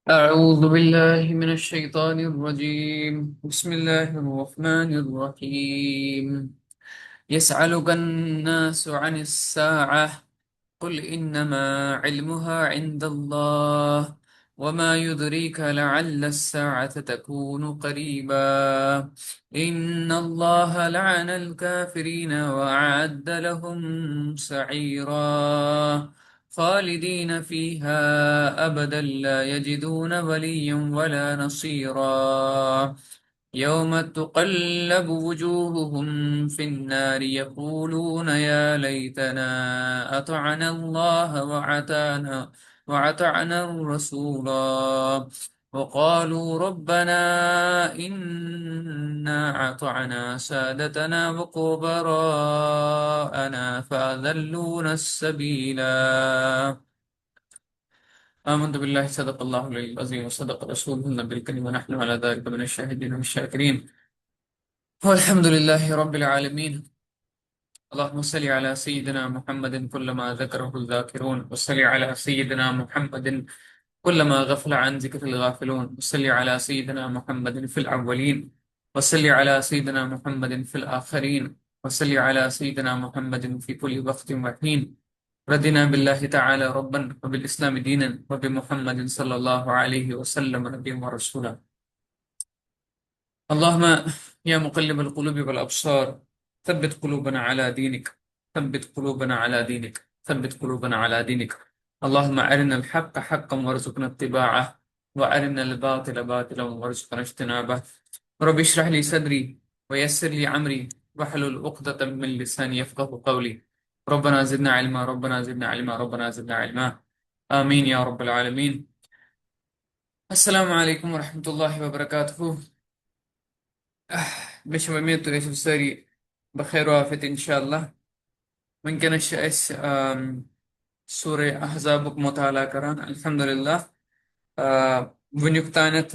أعوذ بالله من الشيطان الرجيم. بسم الله الرحمن الرحيم. يسألك الناس عن الساعة، قل إنما علمها عند الله، وما يدريك لعل الساعة تكون قريبا. إن الله لعن الكافرين وأعد لهم سعيرا، خالدين فيها أبدا لا يجدون وليا ولا نصيرا. يوم تقلب وجوههم في النار يقولون يا ليتنا أطعنا الله وأطعنا الرسولا، وقالوا ربنا إنا أطعنا سادتنا وكبراءنا فأذلونا السبيلا. آمنت بالله صدق الله العظيم وصدق رسوله النبي الكريم ونحن على ذلك من الشاهدين والشاكرين والحمد لله رب العالمين. اللهم صل على سيدنا محمد كلما ذكره الذاكرون، وصل على سيدنا محمد كلما غفل عن ذكر الغافلون، وصل على سيدنا محمد في الأولين، وصل على سيدنا محمد في الآخرين، وصل على سيدنا محمد في كل وقت وحين. رضينا بالله تعالى ربا وبالإسلام دينا وبمحمد صلى الله عليه وسلم نبيا ورسولا. اللهم يا مقلب القلوب والأبصار، ثبت قلوبنا على دينك، ثبت قلوبنا على دينك، ثبت قلوبنا على دينك. اللهم أرنا الحق حقا وارزقنا اتباعه، وأرنا الباطل باطلا وارزقنا اجتنابه. رب اشرح لي صدري ويسر لي أمري واحلل عقدة من لساني يفقه قولي. ربنا زدنا علما، ربنا زدنا علما، ربنا زدنا علما. آمين يا رب العالمين. السلام عليكم ورحمة الله وبركاته. مش مميت رئيس السري بخير وعافية إن شاء الله. من كان الشأس سورة أحزاب مطالعة كران الحمد لله. ونيك تانت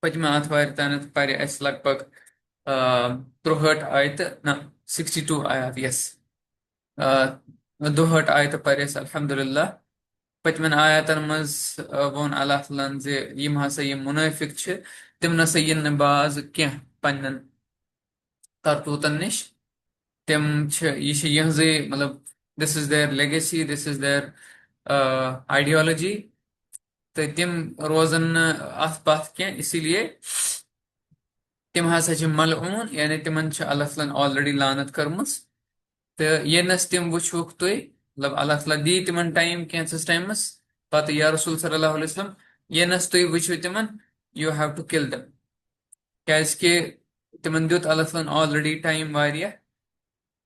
پجما آتھوار تانت پارے اس لگ بگ 63 آیت نہ 62 آیات یس 62 آیت پارے الحمد للہ. پتمن آیاتن مز وون اللہ تعالیٰ زِ یم ہسا یم منافق چھِ تم نسا ین باز کینٛہہ پننن کرتوتن نش. تم یہ یہزے مطلب دس از دیر لیگیسی، دس از دیر آئیڈیالوجی، تو تم روزن ات پتھ کی اسی لیے تم ہسا چھ ملعون، یعنی تمن چھ اللہ تعالیٰ آلریڈی لانت کرمز. تو ینس تم وچھوک تھی مطلب اللہ تعالیٰ دی تمن ٹائم کینسس ٹائمس پتہ یا رسول صلی اللہ علیہ وسلم ینس تھی وچھو تمن یو ہیو ٹو کل دم، کیازِ کہ تمن دیت اللہ تعالیٰ آلریڈی ٹائم واریاہ.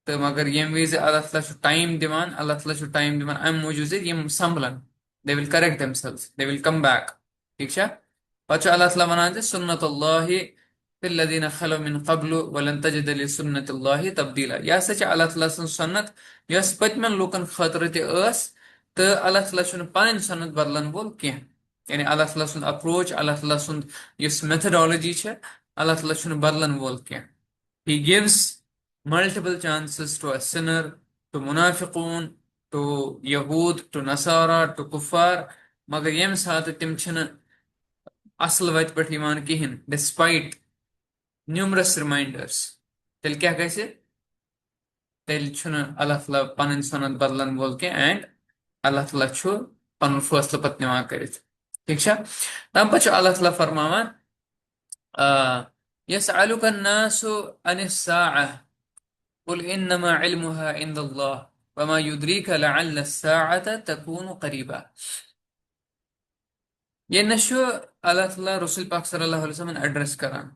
تو مگر یم وز اللہ تعالیٰ ٹائم دِوان، اللہ تعالیٰ ٹائم دِوان ام موجود زِ یم سنبھلن، دے ول کریکٹ دم سیلز، دے ول کم بیک. ٹھیک چھا؟ پتہ اللہ تعالیٰ ونان زِ سنت اللہ فی الذین خلو من قبل ولن تجد لسنت اللہ تبدیلا. یہ ہسا چھ اللہ تعالیٰ سن سنت یس پتمن لوکن خاطر تہ ٲس، تو اللہ تعالیٰ چھُنہٕ پنٕنۍ سنت بدلن وول کینٛہہ. یعنی اللہ تعالیٰ سُنٛد اپروچ، اللہ تعالیٰ سُنٛد یُس میتھڈالوجی چھِ، اللہ تعالیٰ چھُنہٕ بدلن وول کینٛہہ. He gives multiple chances to a sinner, to munafiqun, to Yahud, to Nasara, to Kuffar. مگر ییٚمہِ ساتہٕ تِم چھِنہٕ اصل وتہِ پٮ۪ٹھ یِوان کِہیٖنۍ ڈسپایٹ numerous reminders، تیٚلہِ کیٛاہ گژھِ؟ تیٚلہِ چھُنہٕ اللہ تعالیٰ پنٕنۍ سنت بدلن وول کینٛہہ اینڈ اللہ تعالیٰ چھُ پنُن فٲصلہٕ پتہٕ نِوان کٔرِتھ. ٹھیک چھا؟ تمہِ پتہٕ چھُ اللہ تعالیٰ فرماوان يسألك الناس عن الساعة قل إنما علمها عند الله وما يدريك لعل الساعة تكون قريبا. یہ نشو اللہ تعالیٰ رسول پاک صلی اللہ علیہ وسلم ایڈریس کران.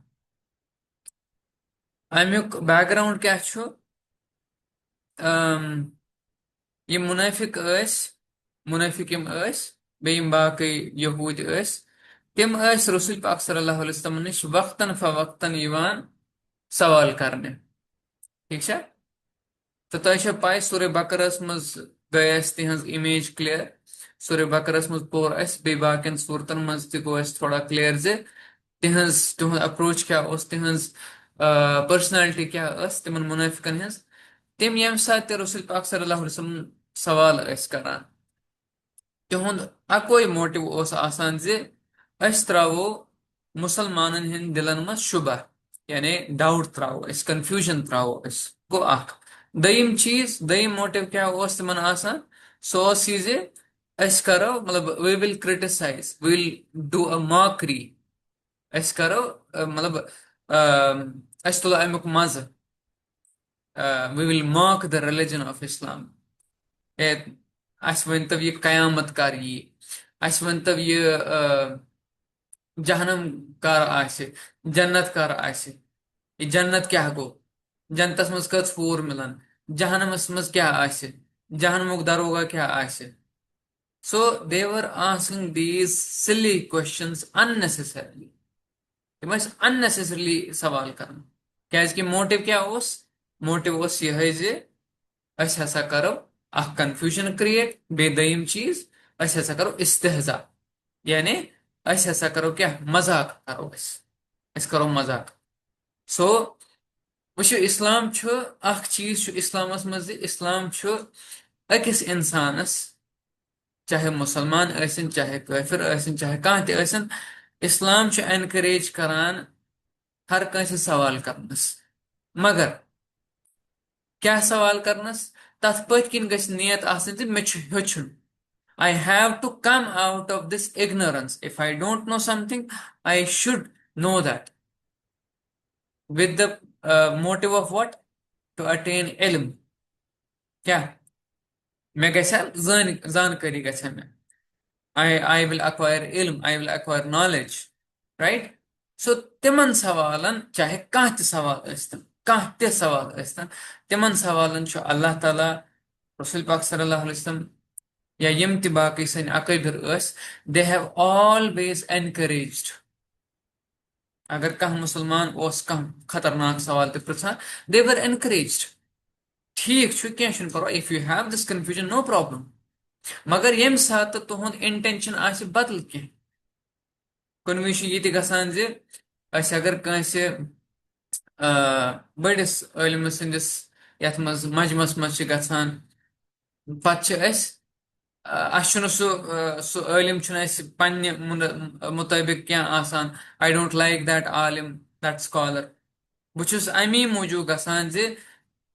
امیک بیک گراؤنڈ کیا چھو؟ یہ منافق ٲسۍ، منافق یم ٲسۍ بیٚیہِ یم باقٕے یہوٗدۍ ٲسۍ، تم ٲسۍ رسول پاک صلی اللہ علیہ وسلم نش وقتاً فوقتاً یوان سوال کرنہِ. ٹھیک چھا؟ تو تۄہہِ چھو پاے سورہ بقرس منٛز گٔے اسہِ تِہنٛز اِمیج کلیر، سورہ بقرس منٛز پوٚر اسہِ، بیٚیہِ باقین صوٗرتن منٛز تہِ گوٚو اسہِ تھوڑا کلیر زِ تِہنٛد اپروچ کیٛاہ اوس، تِہنٛز پٔرسنیلٹی کیٛاہ ٲس تِمن منٲفقن ہٕنٛز. تِم ییٚمہِ ساتہٕ تہِ رسول پاک صلی اللہ علیہ وسلم سوال ٲسۍ کران तिहुंद अकोई मोटिव ओस आसान जे अस त्रावो मुसलमानन हिंद दिलन में शुबह, यानी डाउट त्रावो अस, कंफ्यूजन त्रावो अस। गो अख दयिम चीज, दयिम मोटिव क्या ओस तिमन आसान, सो ओस यह जे अस करो मतलब we will criticise, we will do a mockery, अस करो मतलब अस तुलो अमुक मज, we will mock the religion of Islam. अस वन तब ये कयामत कर यी, अस वन तब ये जहनम कर आसे, जन्नत कर आसे, ये जन्नत क्या गो, जन्नतस मज कच हूर मिलन, जहनमस मज क्या आसे, जहनमुक दरोगा क्या आसे। So they were asking these silly questions unnecessarily. They must unnecessarily सवाल करना। क्या मोटिव क्या ओस, मोटिव ओस यह जे अस हसा करो अख कंफ्यूजन क्रिएट, बेदयिम चीज अस हसा करो इस्तेहजा, यानी अस हसा करो क्या मजाक करो, अस करो मजाक। सो वुचो इस्लाम छु अख चीज छु इस्लामस मज, इस्लाम छु अकिस इंसानस, चाहे मुसलमान ऐसन, चाहे काफिर ऐसन, चाहे कहाँ ते ऐसन, इस्लाम छु एनकरेज करान हर कंसे सवाल करनस। मगर क्या सवाल करनस, तथ पथ किन गछ नियत आसन जे मे छु हेचुन। I have to come out of this ignorance. If I don't know something, I should know that. With the motive of what? To attain ilm. क्या मैं गछा जानकारी गछा मैं, I will acquire ilm, I will acquire knowledge, right? So तिमन सवालन चाहे कहाँ ते सवाल अस्तन, कहाँ ते सवाल अस्तन, तिमन सवालन छु अल्लाह ताला, रसूल पाक सल्लल्लाहु अलैहि वसल्लम या यम ते बाकी सन अकबर अस, they have always encouraged। अगर कह मुसलमान ओस कह खतरनाक सवाल ते पृछान, they were encouraged। ठीक छु क्या शुन परवा, if you have this confusion no problem। मगर यम साथ तुहंद इंटेंशन आसे बदल कह, कुन विश ये गसान जे अस अगर कंसे बड़िस इल्म सिंदिस यथ मज मजमस मज गसान, पत अस सु इल्म पन्ने मुताबिक क्या आसान, आई डोंट लाइक दैट आलिम, दैट स्कॉलर। बहुत अमी मूजूब गसान जे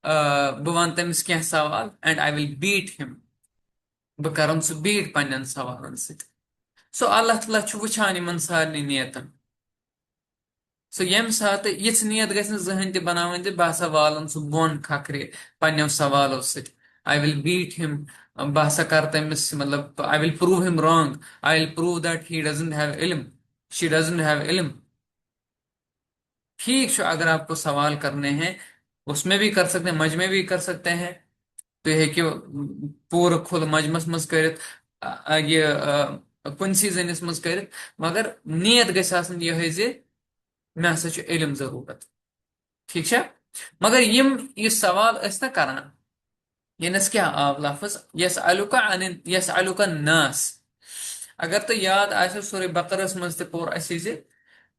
बह वन तमिस क्या सवाल and I will beat him, बह कर सु बीट पन्न सवालन सत। सो अल्लाह ताला छु वुछान इन सारे नियतन। सो यम सात यिच नियत गस जहन ते बनावन जे बह वालन सु बोन खखरे पन्नो सवालों सत, आई विल बीट हिम, बह कर तमिस मतलब I will prove him wrong, I will prove that he doesn't have इल्म, शी डजंट हैव इल्म। ठीक है, अगर आपको सवाल करने हैं उसमें भी कर सकते हैं, मज में भी कर सकते हैं, तो यह कि पूर खुद मजमस मज कर ये कुंसी जनिस मज कर, मगर नियत गस आसन यह जे मे हसा छु इल्म जरूरत। ठीक है, मगर ये सवाल ना करान, यनस क्या आव लफ्ज यस अलुका अन यस अलुका नास। अगर तो याद आसे सूरह बकरस मज ते पोर असी जे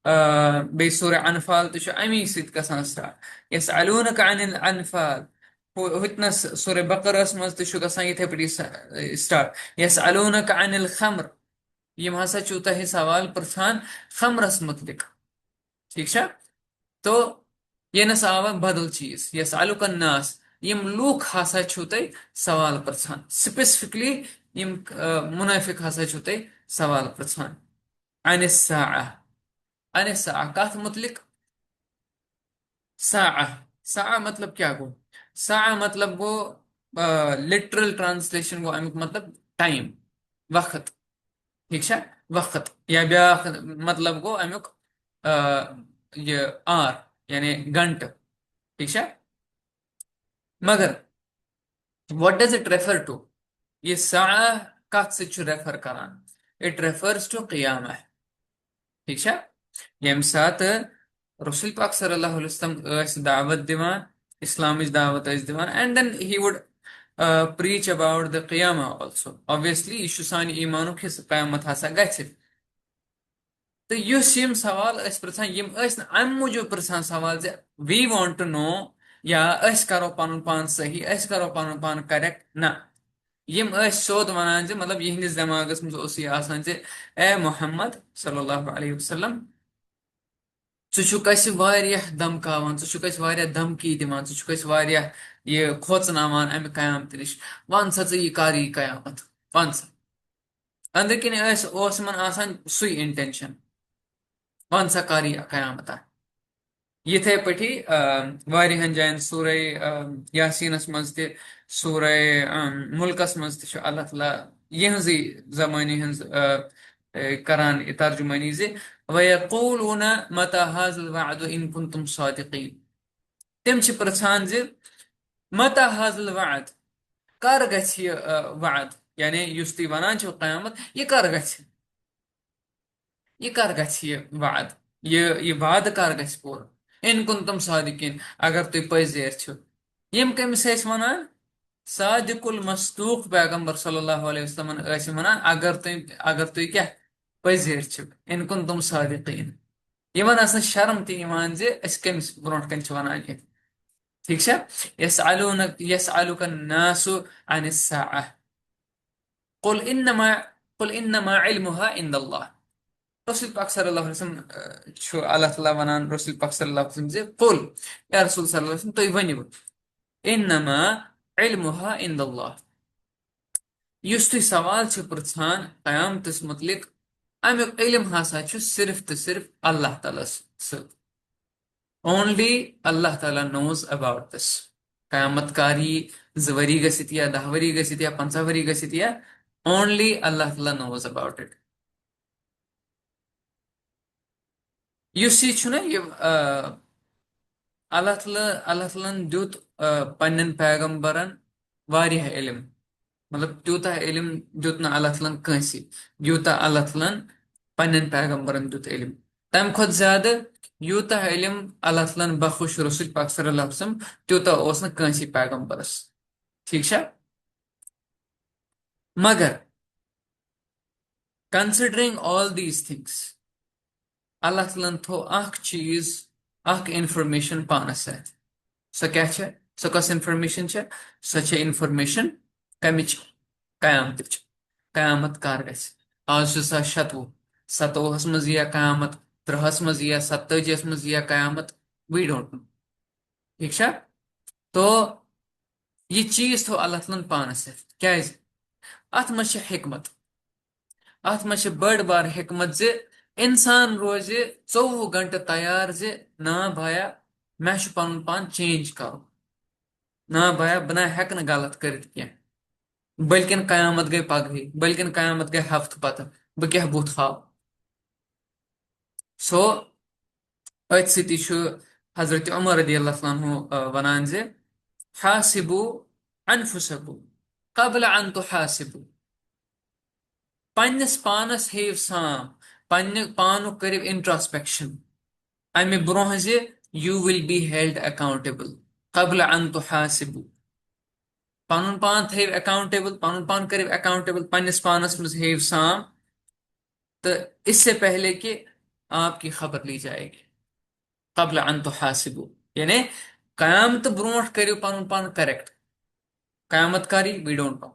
बे सूरह अनफाल तो अमी सत गसान स्टार्ट, यसअलूनक अनिल अनफाल, हुतनस सूरह बकरस मज तो गसान इथे पटी स्टार्ट, यसअलूनक अनिल खम्र, यम हसा छु तह सवाल पृछान खमरस मुतलिक। ठीक है, तो ये नस आवा बदल चीज, यसअलुक अन्नास, यम लूक हसा छु तह सवाल पृछान स्पेसिफिकली, यम मुनाफिक हसा छु तह सवाल पृछान अनिस साआ, अनिस साआ कथ मुतलिक, साआ, साआ मतलब क्या गो, साआ मतलब गो लिटरल ट्रांसलेशन गो अमुक मतलब टाइम, वक्त। ठीक है, वक्त या ब्या मतलब गो अमुक अ, ये आर यानी घंट। ठीक है, मगर what does it refer to, ये साआ कथ से रेफर करान, इट रेफर्स टू क़ियामह। ठीक है, यम साथ रसूल पाक सल्लल्लाहु अलैहि वसल्लम दावत दिवान, इस्लामिक दावत दिवान, and then he would preach about the qiyamah also। obviously यह सान ईमानुक हिस्सा, क़यामत हसा गछ। तो युस यम सवाल पृछान, यम अम मूजूब पृछान सवाल जे वी वांट टू नो, या करो पन पान सही, करो पन पान करेक्ट ना, यम सोद वनान जे मतलब यहंदिस दिमागस मज ओस यह आसान जे ए मोहम्मद सल्लल्लाहु अलैहि वसल्लम छु छुक अस वारियाह धमकावान छु छुक अस वारियाह धमकी दिवान छु छुक अस वारियाह ये खोचनावान अमि कयामत निश वन सा य कर यह कयामत वन सा अंदर किन ओस मन आसान सुई इंटेंशन वन सा कर यह कयामत यिथे पठी वारिहन जायन सूरह यासीनस मज ते सूरह मुल्कस मज ते अल्लाह ताला यहजी जमानी हंज करान तर्जुमानी जे वयकूलून मता हाज़ल वअद इन कुंतुम सादिकीन तम पृछान जे मता हाज़ल वअद कर गछ यह वअद यानी युस तुम वनान छो कयामत यह कर गछ यह वाद यह वाद कर गछ पूर इन कुन तुम सादिकीन अगर तुम पजेर छो यम कमिस वनान सादिकुल मस्तूक पैगंबर सल्लल्लाहु अलैहि वसल्लम वनान अगर तुम क्या पजेर छो इन कुन तुम सादिकीन यमन आसन शर्म ती ईमान जे अस कमिस ब्रोंट कन छ वनान ये ठीक छा यसअलुक नासु अन साआ कुल इन्नमा कुल इन्नमा इल्मुहा इंदल्लाह रसूल पाक सल्लल्लाहु अलैहि वसल्लम अल्लाह ताला वनान रसूल पाक सल्लल्लाहु अलैहि वसल्लम जे कुल या रसूल सल्लल्लाहु अलैहि वसल्लम तुम वनिव इन्नमा इल्मुहा इंदल्लाह युस तुम सवाल छ पृछान कयामतस मुतलिक अमुक इल्म हसा छ सिर्फ तो सिर्फ अल्लाह ताला सत ओनली अल्लाह ताला नोज अबाउट दिस कयामत कारी 2 वरी गसित या 10 वरी गसित या 15 वरी गसित या ओनली अल्लाह ताला नोज अबाउट इट युस यह छु ना ये अल्लाह ताला दुत पन्न पैगंबरन वारिया इल्म मतलब त्यूता इल्म दुत ना अल्लाह ताला कंसी यूता अल्लाह ताला पन्न पैगंबरन दुत इल्म तम खुद ज्यादा यूता इल्म अल्लाह ताला बखुश रसूल पाक सल्लल्लाहु अलैहि वसल्लम त्यूता ओस न कंसी पैगंबरस ठीक छा मगर कंसिडरिंग ऑल दीज थिंग्स अल्लाह ताला थो अख चीज अख इंफॉर्मेशन पानस सत सो क्या छे सो कस इंफॉर्मेशन छे सो छे इंफॉर्मेशन कमिच कयामत कयामत कर गस आज 2027 27 मज यह कयामत 30 मज यह 27 मज यह कयामत वी डोंट नो ठीक छा तो ये चीज थो अल्लाह ताला पानस सत क्या अत मज हिकमत अत मज बड़ बार हिकमत जे इंसान रोज 24 घंटे तैयार जे ना भाया मे पन पान चेंज कर ना भाया बह ना हेक गलत कर बल्कि कयामत गई पगह बल्कि कयामत गई हफ्त पत बह क्या बुत हाव सो अत सती हजरत उमर रदी अल्लाह अन्हु वनान जे हासिबु अनफुसकुम कबल अन तुहासिबु पन्नस पानस हेव साम पन्ने पानुक करिव इंट्रोस्पेक्शन अमे bro J you will be held accountable कबल अन तुहासिबु पनुन पान थेव अकाउंटेबल पनुन पान करिव अकाउंटेबल पन्नस पानस मज हेव साम तो इससे पहले कि आपकी खबर ली जाएगी कबल अन तुहासिबु यानी कयामत ब्रोह करिव पनुन पान करेक्ट कयामत कारी we don't know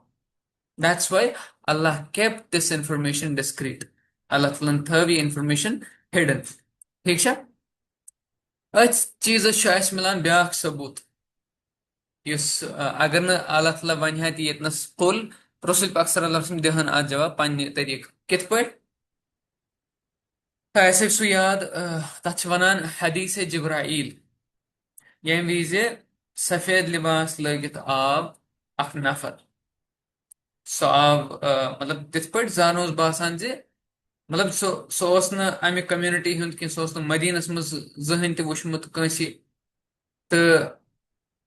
that's why Allah kept this information discreet Allah तआला थव ये information hidden ठीक छा अत चीज मिलान ब्याख सबूत अगर न अल्लाह ताला वन हा यतनस कुल रसूल पाक सल्लल्लाहु अलैहि वसल्लम दहन आज जवाब पन्ने तरीक कित पट ऐसे सु याद तथ वनान हदीस जिब्राइल ये विज सफेद लिबास लगित आव अख नफर सो आव मतलब तिथ पट जान बासान जे मतलब सो न अमि कम्युनिटी हुंद कि सो मदीनस मज जहन त वुचमुत कंसी तो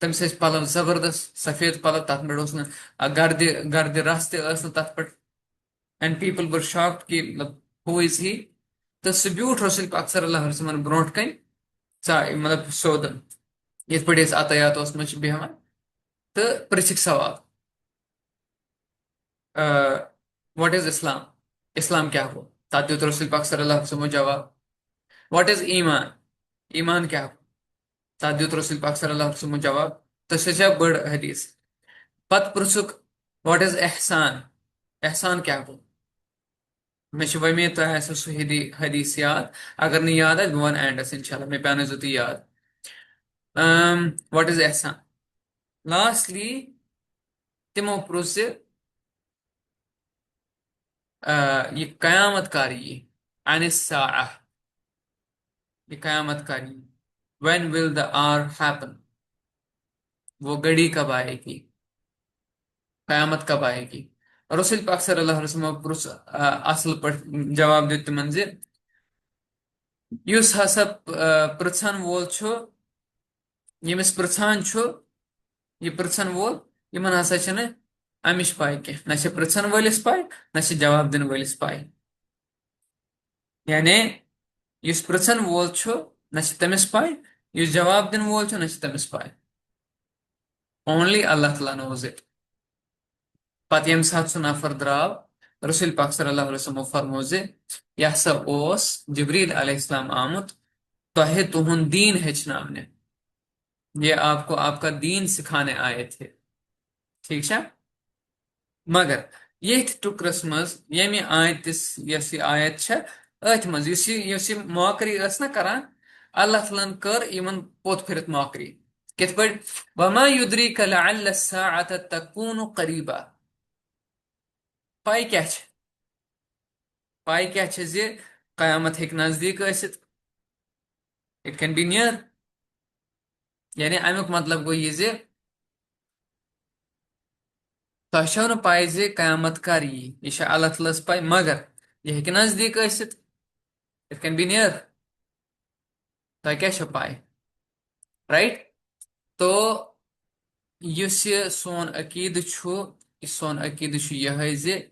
तमिस पलव जबरदस्त सफेद पलव तथ पे गर्द रस तथ पे एंड पीपल वर शॉक्ड कि मतलब हु इज ही तो सह ब्यूठ रसूल पाक सल्लल्लाहु अलैहि वसल्लम ब्रोट कन मतलब सोदन ये पे अतयात मज बेहवान तो पृछिक सवाल व्हाट इज इस्लाम इस्लाम क्या हो तथ दित रसूल पाक सल्लल्लाहु अलैहि वसल्लम जवाब व्हाट इज ईमान ईमान क्या हो तथ दित रसूल पाक सल्लल्लाहु अलैहि वसल्लम जवाब तो सह बड़ हदीस पत पृछुक व्हाट इज एहसान? एहसान क्या गो? मे वमीद तुम आसो सह हदीस याद। अगर नहीं याद बह वन एंडस इंशाल्लाह मे पे तुम याद। व्हाट इज एहसान? लास्टली तिमो प्रुस ये कयामत कारी अनिसा, ये कयामत कारी, when will the hour happen, वो घड़ी कब आएगी, कयामत कब आएगी। रसूल पाक सल्लल्लाहु अलैहि वसल्लम प्रुस असल पर जवाब दित तिमन जे युस हसा पृछन वोल छु, यमिस पृछान छु, ये पृछन वोल, यमन हसा छन अमिश पाए के न पृछन वलिस पाए न जवाब दिन वलिस पाए। यानी युस पृछन वोल छु न तमिस पाए, युस जवाब दिन वोल छु न तमिस पाए। ओनली अल्लाह तआला नोज इट। पत यम सात सु नफर द्राव, रसूल पाक सल्लल्लाहु अलैहि वसल्लम फरमो जे यह हसा ओस जिब्रील अलैहिस्सलाम आमुत तोहे तुहुन दीन हेचनावने, ये आपको आपका दीन सिखाने आए थे। ठीक है। मगर ये टुकरस मज यमि आयतिस यस ये आयत छ अथ मज युस ये मौकरी अस न करान, अल्लाह तआलान कर यमन पोत फिरत मौकरी। कित पट वमा युद्रिक लअल्ल अस्साअत तकूनु करीबा। पाई क्या छ? पाई क्या छ जे कयामत हेक नजदीक Asit, it can be near. यानी अमुक मतलब गो ये जे तह छो न पाई जे कयामत कर ये अल्लाह तआलास पाई, मगर ये हेक नजदीक Asit, it can be near. तह क्या छ पाई, राइट? तो युस ये सोन अकीद छु, ये सोन अकीद छु यह जे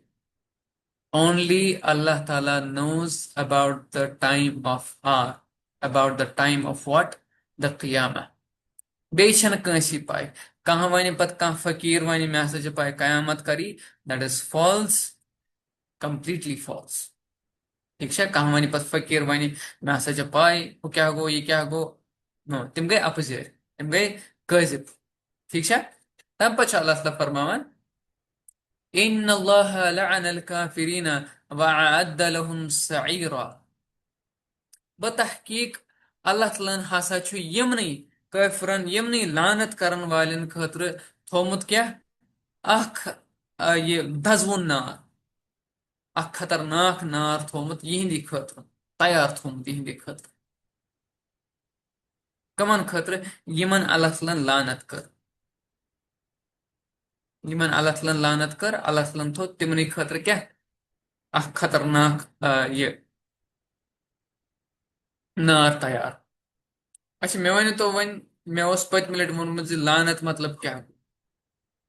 only Allah Ta'ala knows about the time of our, about the time of what? The Qiyamah. बेशन Kansi पाए। कहाँ वन पत कहाँ फकीर वन मे हसा पाए कयामत करी, that is false, completely false. ठीक है। कहाँ वन पत फकीर वन मे हसा पाए वो क्या गो ये क्या गो, नो तिम गए अपोजिट, तिम गए कजिब। ठीक है। तम पछ अल्लाह ताला फरमावन इन अल्लाह लअन अल काफिरीन व अअद्द लहुम सईरा। बतहकीक अल्लाह तआला हसा छु यमनी काफिरन यमनी लानत करन वालन खतर थोमुत क्या, अख ये दजवुन नार, अख खतरनाक नार थोमुत यिहंदी खतर, तैयार थोमुत यिहंदी खतर। कमन खतर? यमन अल्लाह तआला लानत कर, यमन अल्लाह तआला लानत कर, अल्लाह तआला थो तिमनी खतर क्या, अख खतरनाक ये नार तैयार। अच्छा मे वन तो वन, मे पतम लट वोनमुत लानत मतलब क्या।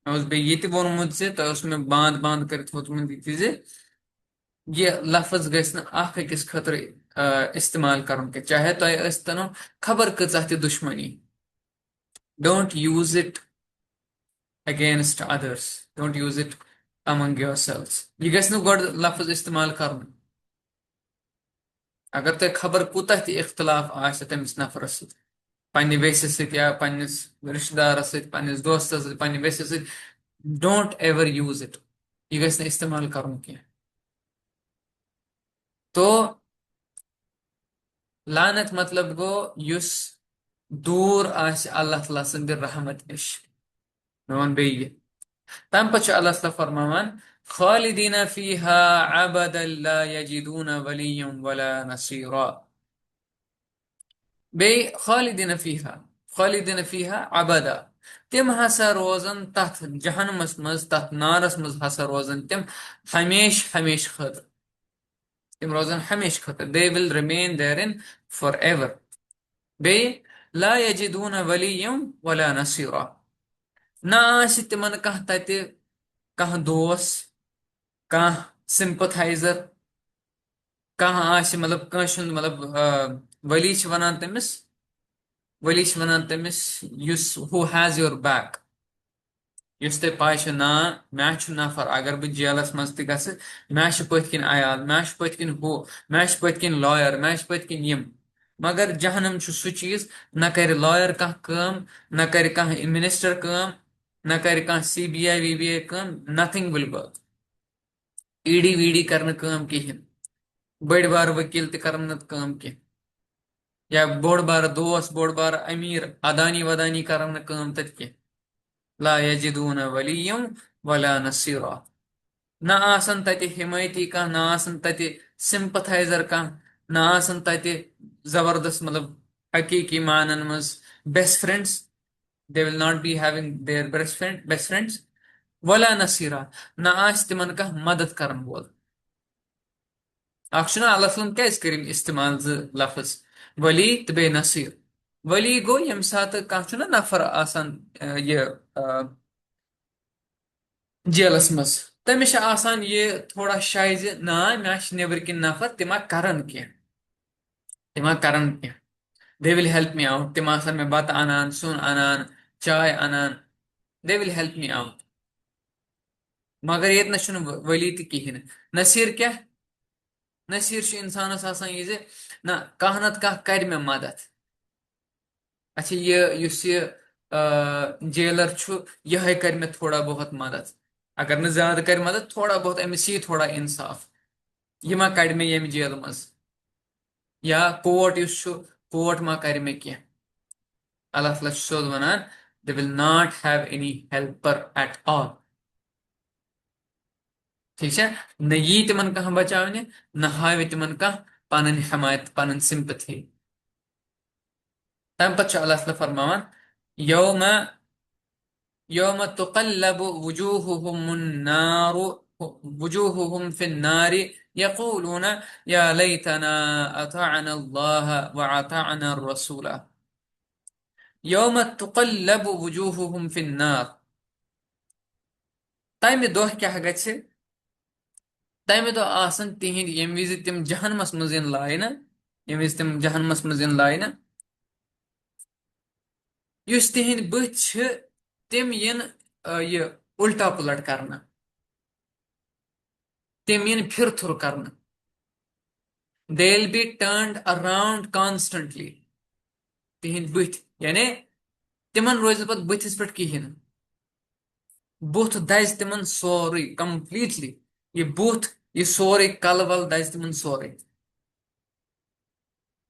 मे बे ये वोनमुत तो मे बांद बांद कर ये लफ्ज गस अकिस खतर इस्तेमाल कर, चाहे तुम तनो खबर कचा दुश्मनी, don't use it against others, don't use it among yourselves. यह गस गोड लफ्ज इस्तेमाल कर। अगर तुम खबर कूत इख्तलाफ आस तमिस नफरस सत, पन्ने वेस सत या पन्निस रिश्तेदारस सत, पन्निस दोस्तस सत, पन्ने वेस सत, डोंट एवर यूज इट। यह गस इस्तेमाल कर। तो लानत मतलब गो युस दूर आस अल्लाह तआला संद रहमत निश। मैं वन बे तम पे अल्लाह तआला फरमान खालिदीन फीहा अबदन ला यजिदून वलिय्यन वला नसीरा। बे खालिदीन फीहा, खालिदीन फीहा अबदा, तिम हसा रोजन तथ जहन्नमस मज, तथ नारस मज हसा रोजन तिम हमेश हमेश खतर, तिम रोजन हमेश खतर, they will remain there in forever एवर। बे ला यजिदून वलिय्यन वला नसीरा, ना आसि तिमन कह तते कह दोस, कह सिंपथाइजर, कह आसि मतलब कंस मतलब वली वनान तमिस, वली वनान तमिस युस हु हैज योर बैक, युस ते पाय ना मे नफर अगर बह जेलस मज त गस मे पत किन अयाल, मे पत किन हु, मे पत किन लॉयर, मे पत किन यम। मगर जहनम सु चीज न कर लॉयर कह काम, न कर कह मिनिस्टर काम, न कर कह CBI VBI काम, nothing will work. ED VD कर काम कहें, बड़ बार वकील कर काम कह, या बोड़ बार दोस्त बोड़ बार अमीर अदानी वदानी कर काम तत कह। ला यजिदून वलियम वला नसीरा, ना आसन तते हिमायती कह, ना आसन तते सिंपथाइजर कह, ना आसन तते जबरदस्त मतलब हकीकी मानन मज best friends. They will not be having their best friends. वला नसीरा, ना आस तिमन कह मदद करन वोल। अल्लाह वसल्लम क्या करिम इस्तेमाल लफ्ज वली तो बे नसीर। वली गो यम सात कह नफर आसान ये जेलस मज, तमिस आसान ये थोड़ा शाय ना मे नबर किन नफर तिमा करन कह, तिमा करन कह। They will help me out, तिम आसान मे बत अनान सुन अनान चाय अनान, they will help me out. मगर ये वली तो कहें। नसीर क्या, नसीर इंसानस आसान ये ना कह नत कह कर मे मदद। अच्छा ये जेलर यह कर मे थोड़ा बहुत मदद, अगर न ज्यादा कर मदद थोड़ा बहुत अमिस थोड़ा इंसाफ, यह मा कड़ मे ये जेल मज। या कोर्ट कोर्ट मा कर मे कह। अल्लाह ताला सोद वनान, they will not have any helper at all. ठीक है, न यी तिमन कह बचावने, न हाव तिमन कह पन हमायत पन सिंपथी। तम पच अल्लाह ताला फरमान, यौम यौम तुक़ल्लबु वुजूहुहुम फिन्नार यक़ूलून या लैतना अताअना अल्लाह व अताअना रसूला। यौम तुक़ल्लबु वुजूहुहुम फिन्नार, तमि दोह क्या गछि, तमि दो आसन तिहिंद यम विज तिम जहन्नमस मज इन लायना, यम विज तिम जहन्नमस मज इन लायना, युस तिहिंद बुथ तिम यन ये उल्टा पुलट करना, तिम यन फिर थुर करना। They'll be turned around constantly, तिहिंद बुथ यानी तिमन रोज पत बुथिस पे कहें, बुथ दज तिमन सोरे कंप्लीटली। ये बुथ ये सोरे कल वल दज तिमन सोरे।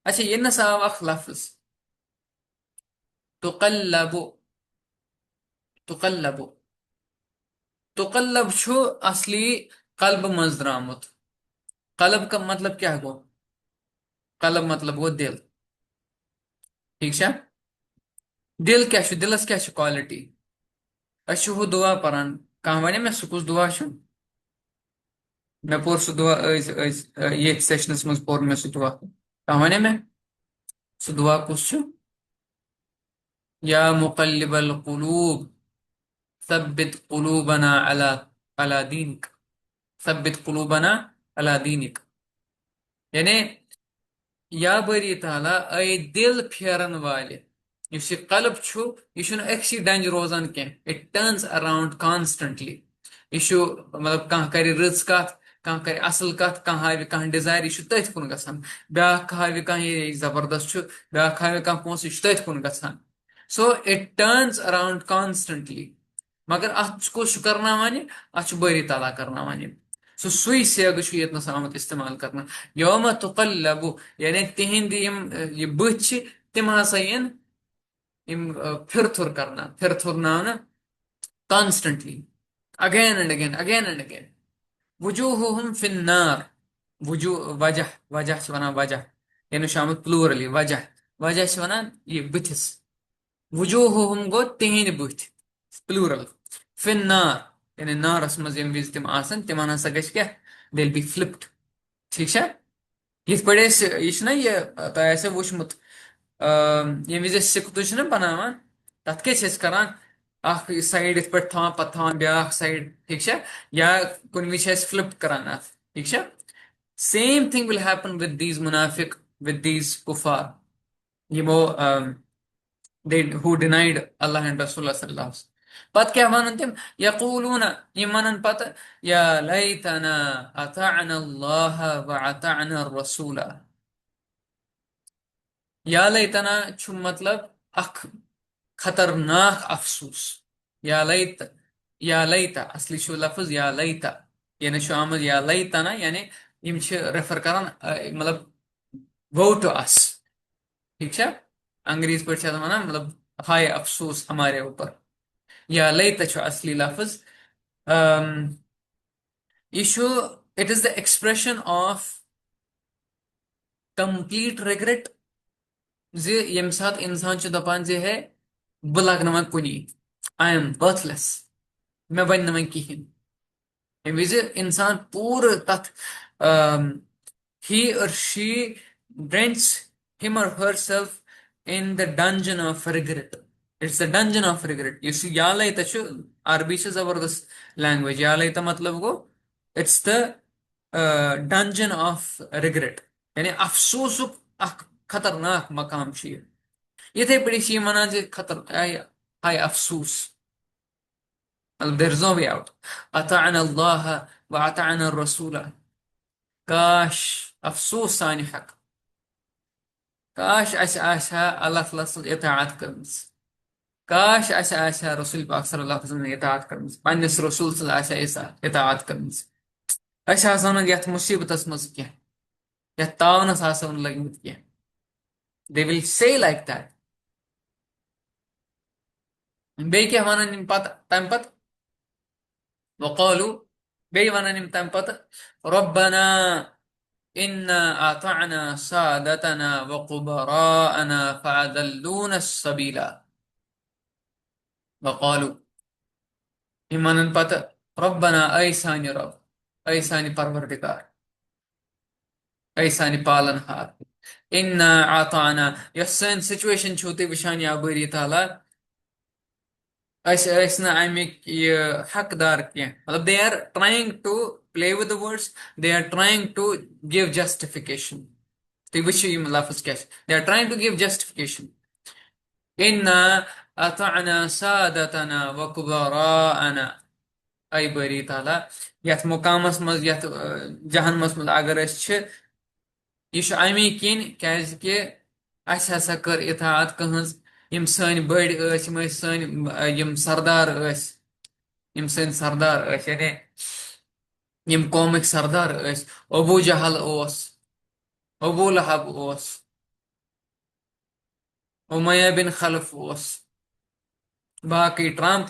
अच्छा ये नसा आव अख लफ्ज तुकल्लबु, तुकल्लबु तुकल्लब छु असली कल्ब मज द्रामुत। कल्ब का मतलब क्या गो, कल्ब मतलब गो दिल। ठीक है, दिल क्या दिलस क्या क्वालिटी। अच्छु हु दुआ परान, कह वन मे सह दुआ मे पोर सह दुआ ये सेशनस मज पोर मे सह दुआ, कह वन मे सह दुआ कुस या मुकल्लिबल कुलूब सब्बित कुलूबना अला अला दीनिक, सब्बित कुलूबना अला दीनिक। यानी या बरी ताला ऐ दिल फेरन वाले युस यह कल्ब छु, यह अक्सी डंज रोजान कह, इट टर्न्स अराउंड कॉन्स्टेंटली। यह मतलब कह कर रच कत, कह कर असल कत, कह हाव कह डिजायर, यह तथ कुन गसान। ब्या हाव कह ये जबरदस्त ब्या हाव कह पोस, यह तथ कुन गसान। So it turns around constantly. मगर अत कुछ करना अत बारी ताला करना। सो सुई सेग ये आमत इस्तेमाल करना, यौम तुकल्लबु यानी तिहिंद ये बुथ तिम हसा इन फिर थुर करना, फिर थुरना कॉन्स्टेंटली, अगेन एंड अगेन। वुजूहुहुम फिन्नार, वुजू वजह वजह वन वजह यानी शामिल प्लूरली वजह, वजह वन ये बुथिस। वुजूहुहुम गो तिहिंद बुथ प्लूरल, फिन्नार यानी नारस मज यम विज तिम आसन तिमन हसा गछ क्या, दे विल बी फ्लिप्ड। ठीक है, यथ पे ये तह वुचमुत ये विज सिकतु बनावान, तथ क्या करान, अख साइड इत पे थवान पत थवान ब्याख साइड। ठीक है, या कुन विज फ्लिप करान अथ। ठीक है, same thing will happen with these मुनाफिक, विद दीज कुफार, यमो they who denied Allah and Rasulullah sallallahu alaihi wasallam। पत क्या वन तिम, यकूलून ये मनन पत, या लैतना अताअना अल्लाह व अताअना रसूला। या लैतना छु मतलब अख खतरनाक अफसोस, या लैत, या लैता असली शो लफ्ज या लैता, यानी शो आमद या लैता ना, यानी यम रेफर करान मतलब वो टू अस, ठीक है। अंग्रेज पे वनान मतलब हाय अफसोस हमारे ऊपर। या लैता असली लफ्ज। ये शो, it is the expression of complete regret, जे यम साथ इंसान दपान जे है बह लग वन कुनी, आई एम बर्थलेस, मैं बन वन कहें, विज इंसान पूरे तथ he or she rents him or herself in the dungeon of regret. It's the dungeon of regret. You see, यालै तछु अरबी से जबरदस्त लैंग्वेज, यालै ता मतलब गो it's the dungeon of regret, यानी अफसोसुक अख खतरनाक मकाम छ ये। इथे पड़ी सी मना जे खतर हाय अफसोस, मतलब there is no way out। अताअना अल्लाह व अताअना रसूल, काश अफसोस सानि हक, काश अस आशा अल्लाह ताला सज इताअत करमस, काश अस आशा रसूल पाक सल्लल्लाहु अलैहि वसल्लम इताअत करमस, पन्निस रसूल सल आशा इताअत करमस। अस आसो न यथ मुसीबतस मज कह, यथ तावनस आसो न लगमत कह। They will say like that। बे क्या वनन यम पत तम पत वक़ालू, बे वनन यम तम पत रब्बना इन्ना अताअना सादतना व कुबराअना फअदल्लूना सबीला। वक़ालू, ईमानन पत रब्बना ऐ सानि रब, ऐ सानि परवरदिगार, ऐ सानि पालनहार, इन्ना आताना, यस सन सिचुएशन छो ते विशान या बरी ताला, ऐस ना अमिक ये हकदार के, मतलब they are trying to play with the words, they are trying to give justification. तो विच यम लफ्ज क्या, they are trying to give justification. इन्ना अताना सादतना व कुबराअना, आई बरी ताला, यथ मुकामस मज यथ जहनमस मज अगर यह अमी किन क्या अस हसा कर इताअत कहज, यम सन बड़ यम सन यम सरदार यम सन सरदार यानी यम कौमिक सरदार अबू जहल अबू लहब उमैया बिन खलफ बाकी ट्रंप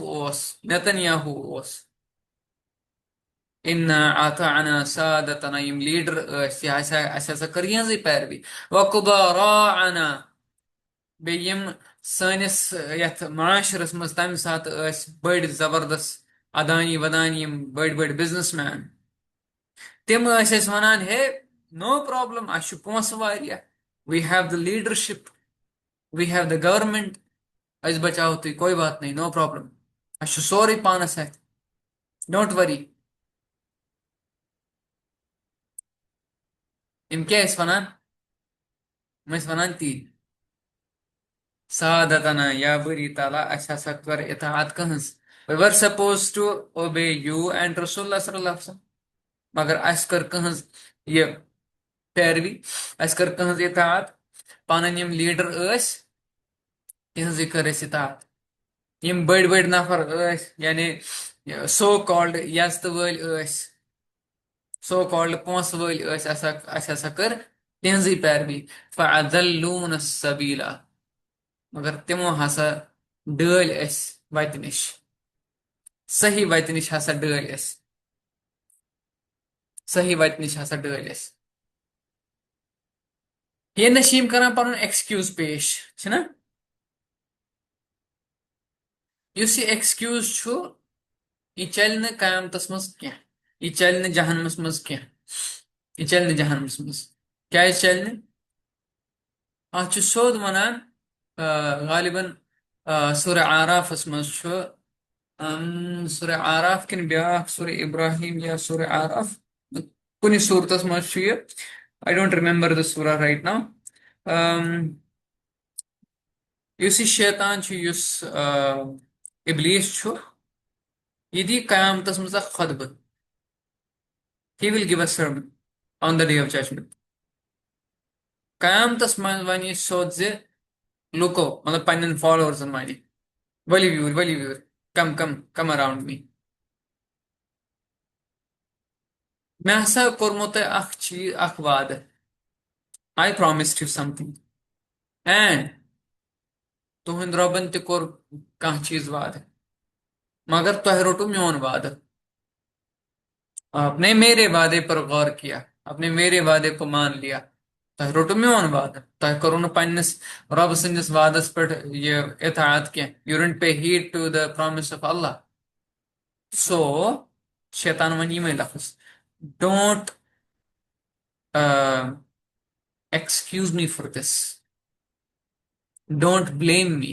नेतन्याहू। इन्ना आताना सादतना, यम लीडर अस कर यहज पैरवी, वकुबराअना, बेयम सनिस यथ माशरस मज तम सात बड़ जबरदस्त अदानी वदानी, यम बड़ बड़ बिजनेसमैन, तिम वनान है नो प्रॉब्लम, अस पोस वारिया, we have the leadership, we have the government, अस बचाओ तुम, कोई बात नहीं, नो प्रॉब्लम, अस सोरे पानस है, डोंट वरी। यम क्या वनान, वनान ती सादतना या बरी ताला, अस हसा कर इताअत कहज। We were supposed to obey you and Rasulullah sallallahu alaihi wasallam, मगर अस कर कहज ये पैरवी, अस कर कहज इताअत, पानन यम लीडर तिहज कर इताअत, यम बड़ बड़ नफर यानी सो कॉल्ड यजत वल, सो कॉल्ड पोंस वल अस हसा कर तिहज पैरवी, फअदल्लून सबीला, मगर तिमो हसा डल वत निश, सही वत निश हसा डल, सही वत निश हसा डल। ये नशीम करान पन एक्सक्यूज पेश छना, युस ये एक्सक्यूज छु, ये चल न कयामतस मज क्या, ये चल न जहन्नमस मज क्या, ये चल न जहन्नमस मज क्या चल न, अत सोद वनान गालिबन सूरह आराफस मज छु, सूरह आराफ किन ब्याख सूरह इब्राहिम या सूरह आराफ, कुनि सूरतस मज छु ये, आई डोंट रिमेंबर द सूरह राइट नाउ। युस ये शैतान छु, युस इब्लीस छु, ये दी कयामतस मज अख खुतबह, he will give a sermon on the day of judgment। कयामतस मज वन ये सोद जे लुको, मतलब पन्न फॉलोअर्स वन वली व्यूर, वली व्यूर, come around me. मैं हसा कोरमो तोय अख चीज अख वाद. I promised you something. And तुहंद रबन ते कोर कह चीज वाद. मगर तोह रोटू म्योन वाद. आपने मेरे वादे पर गौर किया. आपने मेरे वादे को मान लिया. तोह रोटू म्योन वाद. तोह करो न पन्नस रब संदिस वादस पर ये इताअत के. You didn't pay heed to the promise of Allah. So, शैतान वन ये में लफ्ज. Don't uh, excuse me for this. Don't blame me.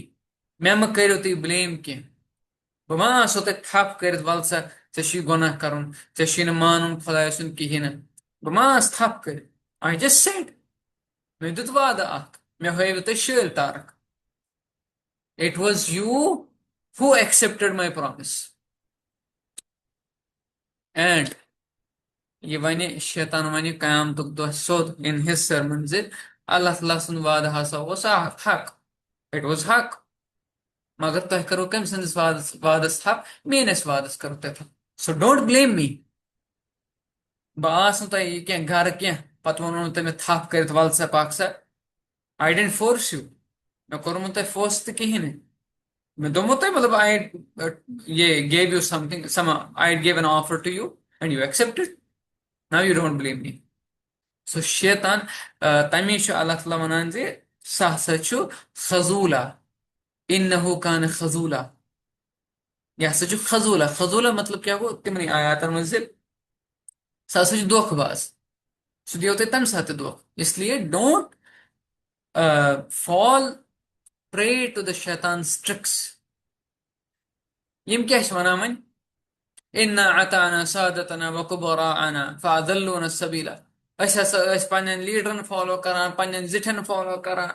मैं म करो तुम blame के. बह मा आसो तुम थप कर वल सा ऐ गुनाह करुन ऐ मानुन खुदाय सुन कहें बह मा आस थप कर. I just said. मे दुत वादा अख मे हव तुम शल तारक. It was you who accepted my promise. And ये वन शैतान वन कयामतुक दह सोद इन हिज sermon जे अल्लाह तआला सुन वादा हसा ओस हक. It was हक. मगर तुह करो कम संदिस वादस थप मेनस वादस करो तुह थप. So don't blame me. बह आस तुह यह कह घर कह पत वो तुम थप कर वल सा पक सा. I didn't force you. मे कोरमु तुह फोर्स तो कहें मे दोमो तुह मतलब ये gave you something some I gave an offer to you and you accepted. Now you don't blame me. So शैतान तमे अल्लाह तआला वनान जे सह हसा खजूला. इन्नहु कान खजूला. यह हसा खजूला. खजूला मतलब क्या गो तिमन आयातन मज सह हसा धोखबाज. सह दियो तुम तम साथ धोख. इसलिए don't fall prey to the shaitan's tricks. यम क्या वनान वन इन्ना अताना सादतना व कुबराअना फअदल्लूना सबीला. पन्न लीडरन फॉलो करान पन्न जिठन फॉलो करान.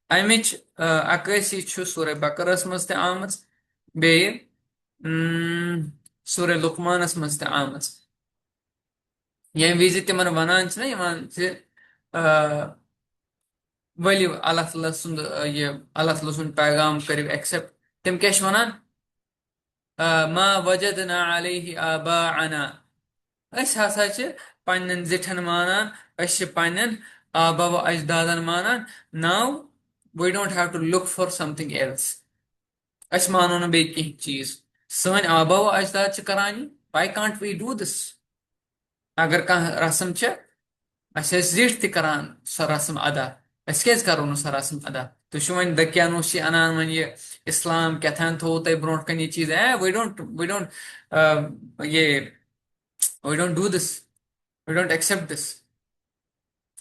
अमिच अक्सी सूर बकरस मज आम बे सूर लुकमानस मज आम. ये विज तिमन वनान वलियो अल्लाह तआला सुंद ये अल्लाह तआला सुंद पैगाम करियो एक्सेप्ट. तिम क्या वनान मा वजदना अलैहि आबाअना. अस हसा पन्न जिठन मानान. अस पन्न आबा व अजदादन मानान. Now we don't have to look for something else. अस मानो न बे कह चीज. सन आबा व अजदाद करान. Why can't we do this? अगर कह रस्म अस जिठ त करान सह रस्म अदा. अस क्या करो न सह रस्म अदा. तुम वन दकियानोस अनान वन ये इस्लाम क्या थो तुम ब्रो कन ये चीज ये we don't do this. We don't accept this.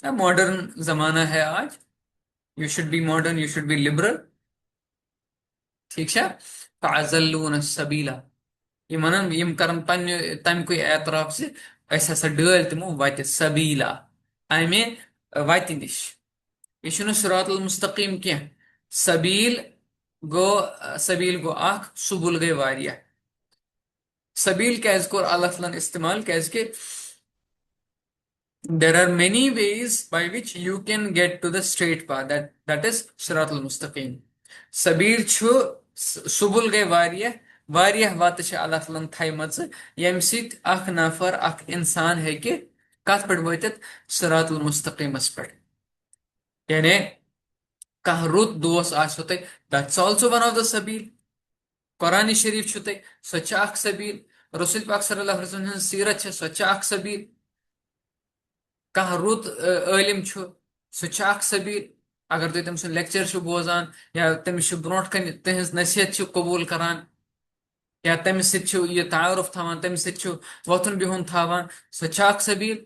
Modern जमाना है आज. You should be modern. You should be liberal. ठीक है. फ़अज़ल्लूना सबीला. यम वन यम करन पन्ने तमक एतराफ से अस हसा डल तमो वत सबीला अमे वत निश. यह सिरातुल मुस्तकीम कह. सबील गो सबील गो अख सुबुल गई वारिया. सबील क्या कोर अल्लाह तआला इस्तेमाल क्या there are many ways by which you can get to the straight path. That is Siratul Mustaqim. Sabir chu subul gay वारिया वत अल्लाह तआला थमच यम सित अख नफर अख इंसान हेके कत पे वतित सिरातुल मुस्तकीमस पे. यानी कह रुत दोस आसो तुम. That's also one of the सबील. कुरान शरीफ छु तुम सो अख सबील. रसूल पाक सल्लल्लाहु अलैहि वसल्लम सीरत सो अख सबील. कह रुत आलिम सह सबील. अगर तुम तम लेक्चर बोजान या तमिस ब्रो कन तहज नसीहत कबूल करान या तमिस सह तारुफ थवान तमिस सह वथुन बिहुन थवान सह अख सबील.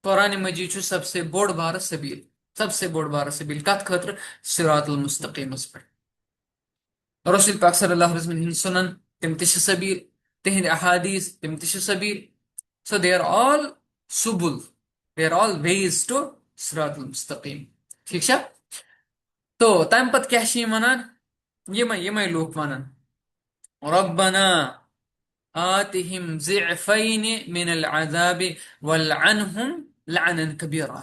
कुरान मजीद सबसे बोड़ बार सबील. सबसे बोड़ बार सबील कत खतर सिरातुल मुस्तकीमस पे. रसूल पाक सल्लल्लाहु अलैहि वसल्लम सुनन तम सबील. तिहंद अहादीस तम सबील. So they are all subul. They are all ways to Siratul Mustaqim. ठीक है. तो तम पत क्या वनान यम लूक वनान रब्बना आतिहिम ज़िअफ़ैन मिनल अज़ाबि वलअनहुम लअनन कबीरा.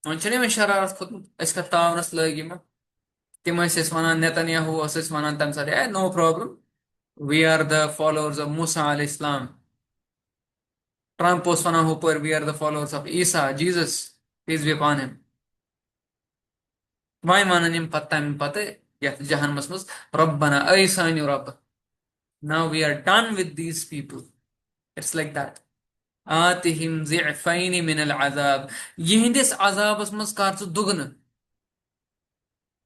वन मे शरारत खोतमुत अस कत तावनस लग यम तिम वन नेतन्याहू वन तम साथ no problem we are the followers of Musa अलैहि सलाम ट्रम्प वन हुपर we are the followers of Isa Jesus peace be upon him वह वन यम पत तम पत जहनमस मज रब्बना ऐ सान रब now we are done with these people it's like that आतिहिम ज़िअफ़ैनि मिनल अज़ाब यिहंदिस अज़ाबस मज कर च दुगन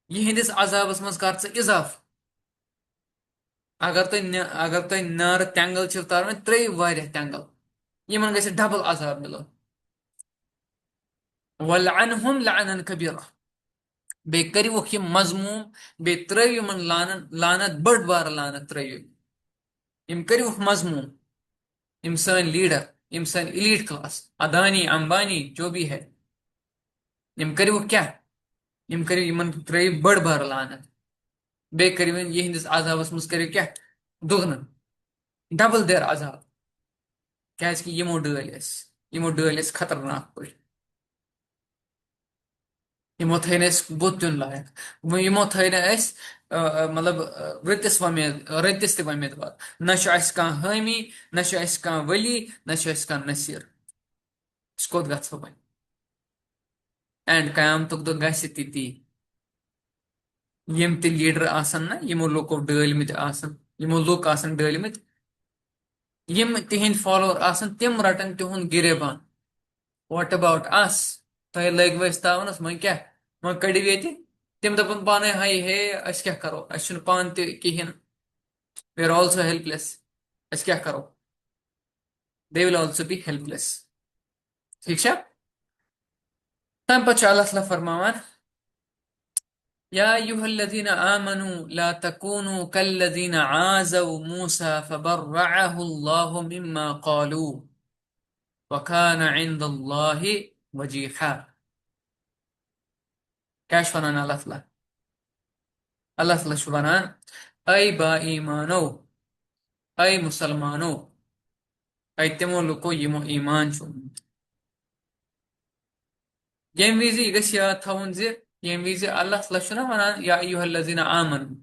यिहंदिस अज़ाबस मज कर च इजाफ अगर तुम नार तेंगल छ तारन त्रेय वारिया तेंगल यमन गसे डबल अजाब मिलो वलअनहुम लअनन कबीरा बे करिवुख यम मजमूम बे त्रयव यमन लानत बड़ बार लानत त्रयव यम करिवुख मजमूम यम सन लीडर यम सन इलीट क्लास अदानी अंबानी जो भी है यम करिवुख क्या यम करिव यमन त्रयव बड़ बार लानत बे करिव यहंदिस अजाबस मज करिव क्या दुगन डबल देर अजाब क्या यमो डल खतरनाक पे यमो थे बुत दिन लायक यमो थे मतलब रतिस तमेद बात न हामी न वली न नसीर कोत गो वन एंड कयामत दो ती यम ते लीडर आसन ना यमो लोको डलमित आसन यमो लोक आसन डलमित यम तिहिंद फॉलोअर आसन तिम रटन तिहुंद गिरेबान व्हाट अबाउट अस तुम लग तावनस वो क्या वो कड़िव ये तिम दपन पाने हाय हे अस क्या करो अस पान तहन वी आर ऑल्सो हेल्पलेस अस क्या करो they will also be helpless ठीक है तम पे अल्लाह ताला फरमावान या अय्युहल्लज़ीना आमनू ला तकूनू कल्लज़ीना आज़व मूसा फबर्रअहु अल्लाहु मिम्मा क़ालू वकान इंदल्लाहि वजीहा क्या वनान अल्लाह ताला वनान ऐ बा ईमानो ऐ मुसलमानो ऐ तिमो लुको यमो ईमान यम विज गस याद थवन यम विज अल्लाह ताला वनान या अय्युहल्लज़ीना आमनू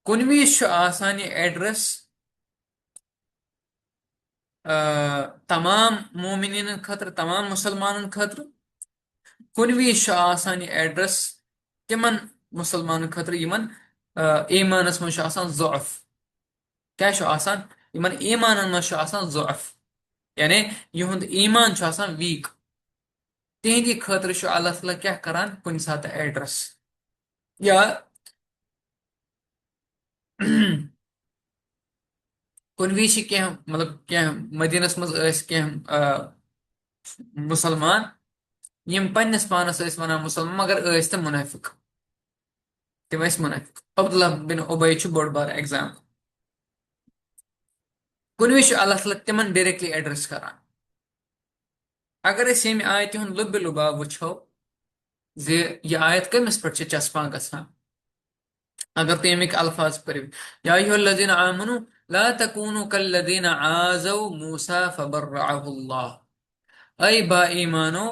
कुन विज आसान ये एड्रेस तमाम मोमिनीन खतर तमाम मुसलमानन खतर कुन विज आसान ये एड्रेस तिमन मुसलमान खतर यमन ईमानस मज ज़ोअफ क्या आसान यमन ईमानन मज ज़ोअफ यानी युंद ईमान वीक तिहंदी खतर अल्लाह ताला क्या करान कुन सात एड्रेस या कुन विज मतलब क्या मदीनस मज मुसलमान यम पन्नस पानस वनान मुसलमान मगर तम मुनाफिक तम मुनाफिक अब्दुल्ला बिन उबई बोड़ बार एग्जाम कुन विज अल्लाह ताला तिमन डायरेक्टली एड्रेस करान अगर यम आयत हूं लुब लुबाव वो जे यह आयत कमिस पे चस्पा गसान अगर तुम अमिक अल्फाज पर या अय्युहल्लज़ीना आमनू ला तकूनू कल्लज़ीना आज़व मूसा फबर्रअहु अल्लाह ऐ बा ईमानो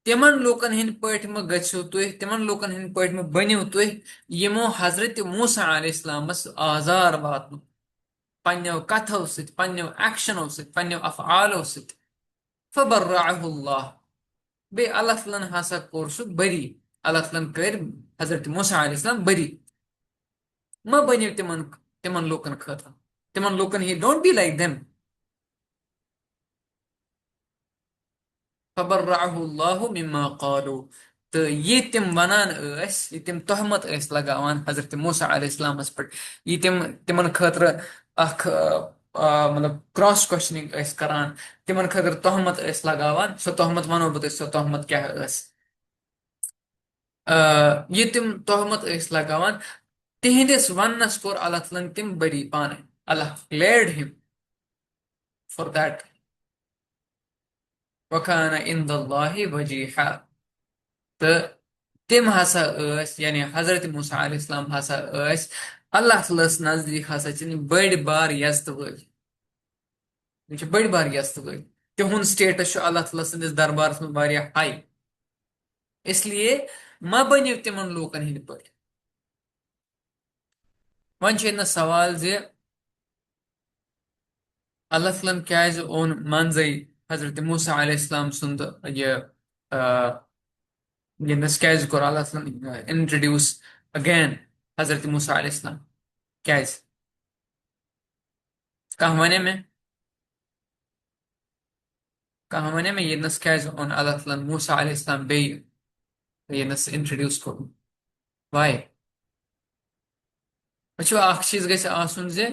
तिमन लोकन हिंद पठ में गो तुह तिमन लोकन हिंद पठ में बनो तुह यमो हजरत मूसा अलैहिस्सलामस आजार वात पन्नो कथो सत पन्नो एक्शनो सत पन्नो अफ़आलो सत फबर्रअहु अल्लाह बे अल्लाह ताला हसा कोर सु बरी अल्लाह ताला कर हजरत मूसा अलैहिस्सलाम बरी मा बनो तिमन तिमन लोकन खतर तिमन लोकन ही डोंट बी लाइक देम फबर्रअहु अल्लाहु मिम्मा क़ालू तो ये तिम वनान ये तिम तहमत लगावान हजरत मूसा अलैहिस्सलामस पे ये तिमन खतर अख मतलब क्रॉस क्वेश्चनिंग करान तिमन खतर तहमत लगावान सो तहमत वनो बह सो तहमत क्या ये तिम तहमत लगावान तिहंदिस वनस कोर अल्लाह ताला तिम बरी पाने अल्लाह क्लेयर्ड हिम फॉर दैट वकान इंदल्लाहि वजीहा तो तिम हसा यानी हजरत मूसा अलैहिस्सलाम हसा अल्लाह तालास नजदीक हसा बड़ बार यजत वल बड़ बार यजत वल तिहुंद स्टेटस अल्लाह ताला सदिस दरबार में हाई इसलिए मा बनो तिमन लोकन हिंद पे वन सवाल जे अल्लाह तआलन क्या ओन मंजे हजरत मूसा अलैहिस्सलाम सुंद ये यनस क्या कोर अल्लाह तआलन इंट्रोड्यूस अगेन हजरत मूसा अलैहिस्सलाम क्या कह वन में यनस क्या ओन अल्लाह तआलन मूसा अलैहिस्सलाम बे यनस इंट्रोड्यूस कोर वाई वो चीज गि आसन जे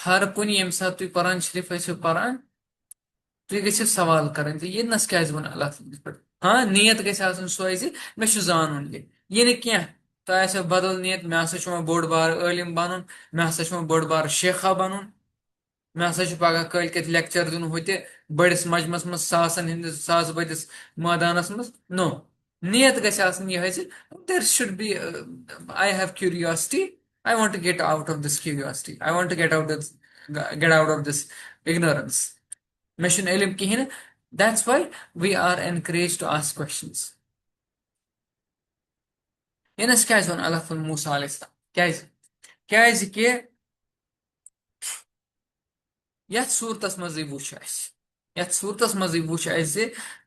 हर कुन यम सात तुम कुरान शरीफ पारान तुम गो सवाल कर ये नस क्या वो अल्लाह ताला पे हाँ नीयत गई सोए मे जानन ये नी क्या तुम बदल नीयत मे हसा बोड़ बार आलिम बन मे हसा बोड़ बार शेखा बन मे हसा पगह कल लेक्चर दिन हुत बड़िस मजमस मज सासन हंदिस सास बदिस मैदानस मज नो नीयत गई there should be I have curiosity I want to get out of this curiosity I want to get out of this ignorance mission ilim kihine that's why we are encouraged to ask questions yenas kya on Allah Musa alayhi salam kya ke yat surtas maz wuch yat surtas maz wuch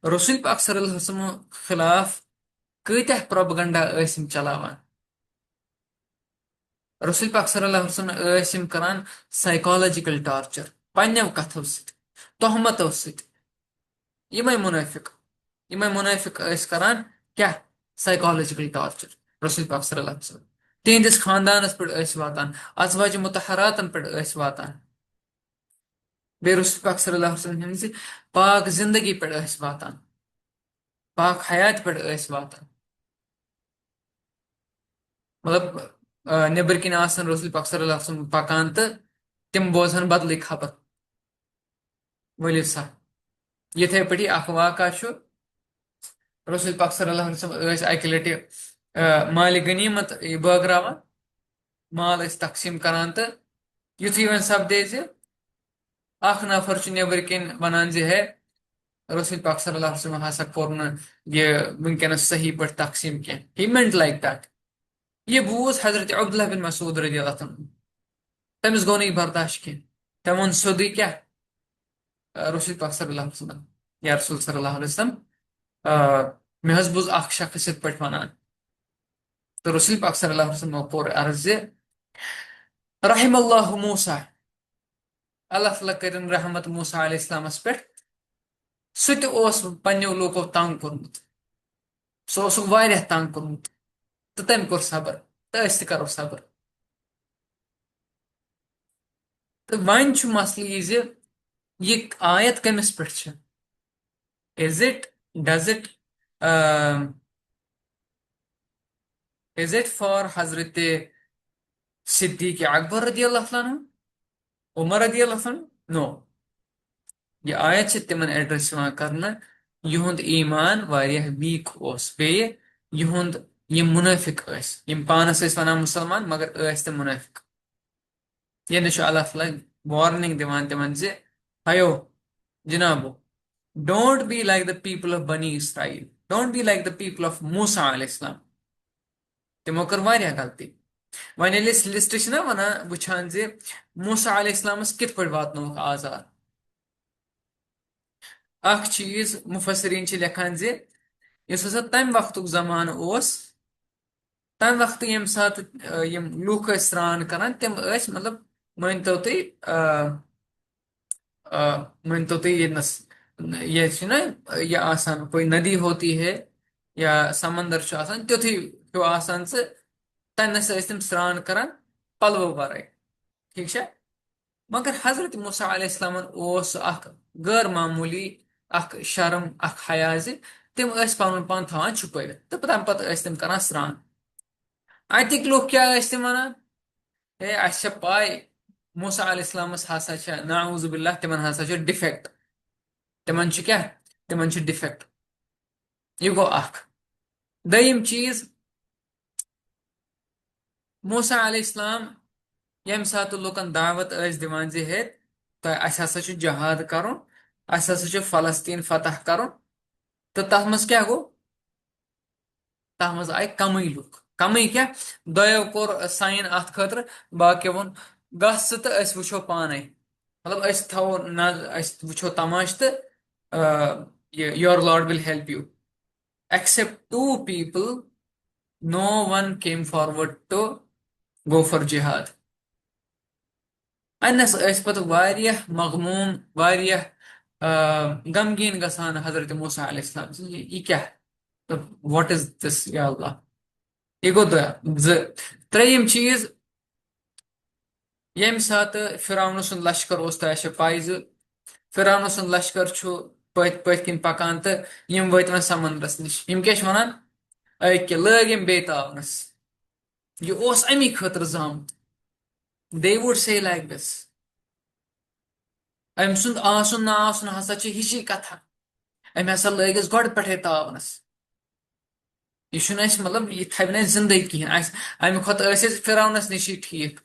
rasul pak sallallahu alaihi wasallam khilaf kıtah propaganda ٲsim chalawan rasul pak sallallahu alaihi wasallam ٲsim karan psychological torture pannev katho sit tohmato sit यिमै मुनाफिक करान क्या psychological torture रसूल पाक सल्लल्लाहु अलैहि वसल्लम तिहंदिस खानदानस पे वातान अजवाज मुतहरातन पे वातान बे रसूल पाक सल्लल्लाहु अलैहि वसल्लम हंदिस पाक जिंदगी पे वातान पाक हयात पे वातान मतलब नेबर किन आसन रसूल पाक सल्लल्लाहु अलैहि वसल्लम पकान तो तिम बोजन बदल खबर वलियो सा यथे पटी अख वाका रसूल पाक सल्लल्लाहु अलैहि वसल्लम अकि लटि माल गनीमत बगरावान माल तकसीम करान तो युथी वन सपदे अख नफर नेबर किन वनान है रसूल पाक सल्लल्लाहु अलैहि वसल्लम हसा कोर ये वनकस सही पे तकसीम कह ही मेंट लाइक दैट ये बूज हजरत अब्दुल्लाह बिन मसूद रज़ियल्लाहु अन्हु तमिस गो नहीं बर्दाश्त कह तम वो सोदी क्या रसूल पाक सल्लल्लाहु अलैहि वसल्लम या रसूल सल्लल्लाहु अलैहि वसल्लम मे बूज अख शख्स पे वनान तो रसूल पाक सल्लल्लाहु अलैहि वसल्लम कोर अर्ज रहमल्लाहु मूसा अल्लाह ताला करिन रहमत मूसा अलैहिस्सलामस पे सह पन्नो लोको तंग कोरमुत सह वारियाह तंग कोरमुत तो तम कोर सबर तो अस करो सबर तो वन मसल ये आयत कमिस पे is it does it for हजरत सिद्दीक अकबर रदियल्लाहु अन्हु उमर रदियल्लाहु अन्हु नो ये आयत तिमन एड्रेस करना युंद ईमान वारियाह वीक बे युंद यम मुनाफिक यम पानस वनान मुसलमान मगर तम मुनाफिक ये अल्लाह ताला वार्निंग दिवान तिमन हयो जनाबो don't be like the people of बनी इसराइल don't be like the people of Musa अलैहिस्सलाम तिमो कर वारियाह गलती वन लिस्ट ना वना वुछान मूसा अलैहिस्सलामस कित पे वातनोक आजाद अख चीज मुफसरीन लेखान इस हसा तम वक्त जमान तम वक्त यम सात यम लूख स्रान करान तम मतलब मानतो तुम मानतो तुम ये ना ये आसान कोई नदी होती है या समंदर आसान तुथी हो आसान से तनस तम स्रान करान पलवो वराय ठीक है मगर हजरत मूसा अलैहिस्सलामन अख गैर मामूली अख शर्म अख हया तम पन पान थवान छुपवित तो तम पत तम करान स्रान अतिक लोग क्या वनान है अस पाय मूसा अलैहिस्सलामस हसा नाउजुबिल्लाह तिमन हसा डिफेक्ट तिमन क्या तिमन डिफेक्ट यह गो अख दयिम चीज मूसा अलैहिस्सलाम यम सात लुकन दावत दिवान है तो अस हसा जहाद कर अस हसा फलस्तीन फतह कर तो तथ मज क्या गो तथ मज आय कम लुक कमी क्या दयो कोर साइन अत खतर बाकी वोन गस तो अस वुचो पाने मतलब अस थो न अस वुचो तमाश तो your Lord will help you except two people no one came forward to go for jihad अन्नस अस पत वारियह मगमूम वारियह गमगीन गसान हजरत मूसा अलैहिस्सलाम ये क्या व्हाट इज दिस या अल्लाह ये गो त्रेयम चीज यम सात फिरौन सुन लश्कर उस तश पाई फिरौन सुन लश्कर पत पत किन पकान तो यम वतन समंदरस निश यम क्या वनान अके लग बेतावनस ये अमी खतर जामत they would say like this अम सुंद आसन ना आसन हसा हिशी कथा अम हसा लगिस गड पे तावनस यह मतलब यह थव जिंदगी कहें अमे खुद फिरौनस नश ठीक